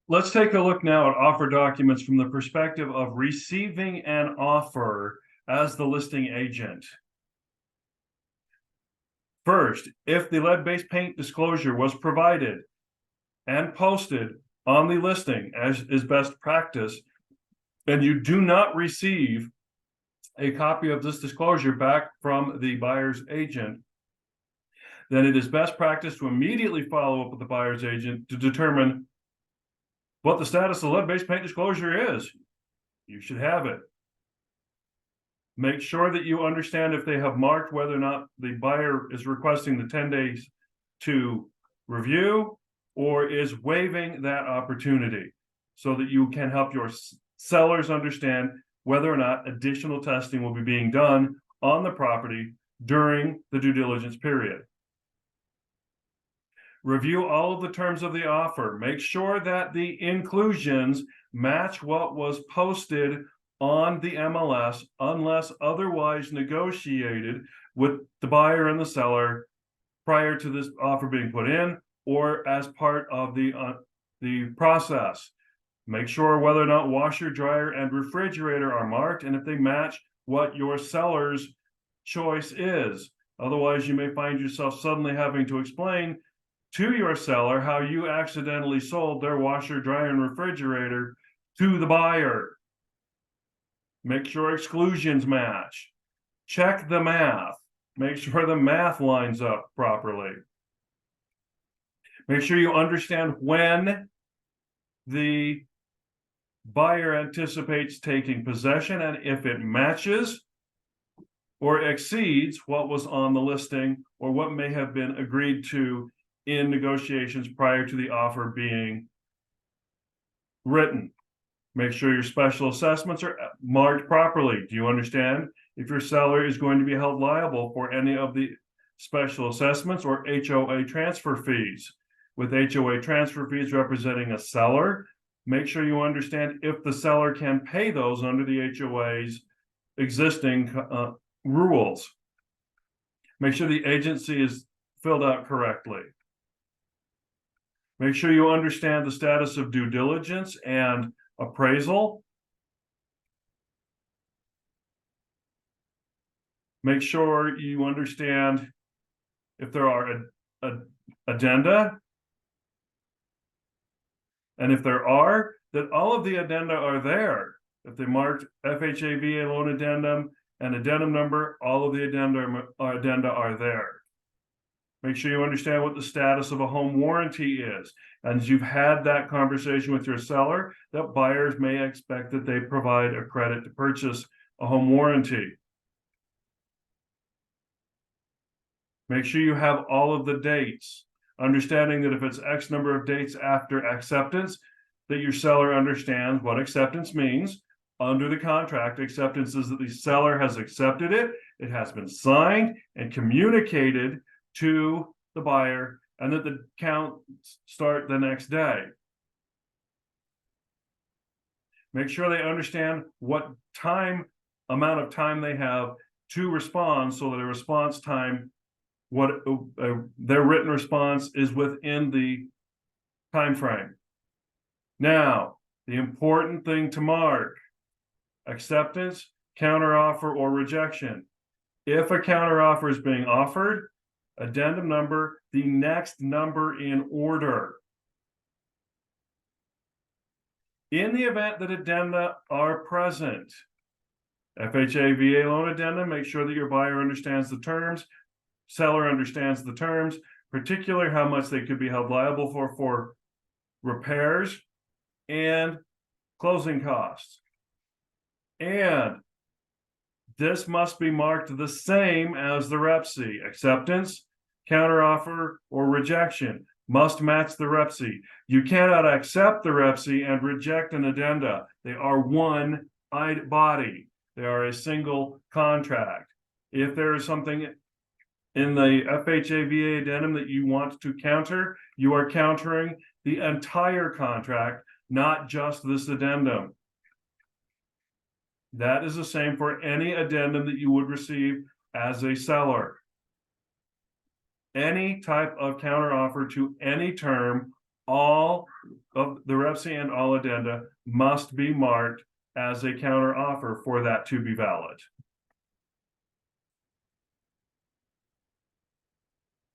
let's take a look now at offer documents from the perspective of receiving an offer as the listing agent. First, if the lead-based paint disclosure was provided and posted on the listing as is best practice, and you do not receive a copy of this disclosure back from the buyer's agent, then it is best practice to immediately follow up with the buyer's agent to determine what the status of lead-based paint disclosure is. You should have it. Make sure that you understand if they have marked whether or not the buyer is requesting the 10 days to review or is waiving that opportunity, so that you can help your sellers understand whether or not additional testing will be being done on the property during the due diligence period. Review all of the terms of the offer. Make sure that the inclusions match what was posted on the MLS unless otherwise negotiated with the buyer and the seller prior to this offer being put in or as part of the process. Make sure whether or not washer, dryer, and refrigerator are marked and if they match what your seller's choice is. Otherwise, you may find yourself suddenly having to explain to your seller how you accidentally sold their washer, dryer, and refrigerator to the buyer. Make sure exclusions match. Check the math. Make sure the math lines up properly. Make sure you understand when the buyer anticipates taking possession and if it matches or exceeds what was on the listing or what may have been agreed to in negotiations prior to the offer being written. Make sure your special assessments are marked properly. Do you understand if your seller is going to be held liable for any of the special assessments or HOA transfer fees? With HOA transfer fees representing a seller, make sure you understand if the seller can pay those under the HOA's existing rules. Make sure the agency is filled out correctly. Make sure you understand the status of due diligence and appraisal. Make sure you understand if there are addenda, and if there are, that all of the addenda are there. If they marked FHA VA loan addendum and addendum number, all of the addenda are there. Make sure you understand what the status of a home warranty is. And as you've had that conversation with your seller, that buyers may expect that they provide a credit to purchase a home warranty. Make sure you have all of the dates, understanding that if it's X number of dates after acceptance, that your seller understands what acceptance means. Under the contract, acceptance is that the seller has accepted it, it has been signed and communicated to the buyer, and that the counts start the next day. Make sure they understand what amount of time they have to respond, so that a response time, their written response is within the time frame. Now, the important thing to mark: acceptance, counteroffer, or rejection. If a counteroffer is being offered, addendum number, the next number in order. In the event that addenda are present, FHA VA loan addendum, make sure that your buyer understands the terms, seller understands the terms, particularly how much they could be held liable for repairs and closing costs. And this must be marked the same as the REPC. Acceptance, counteroffer, or rejection must match the REPC. You cannot accept the REPC and reject an addenda. They are one body. They are a single contract. If there is something in the FHA VA addendum that you want to counter, you are countering the entire contract, not just this addendum. That is the same for any addendum that you would receive as a seller. Any type of counteroffer to any term, all of the REPC and all addenda must be marked as a counter offer for that to be valid.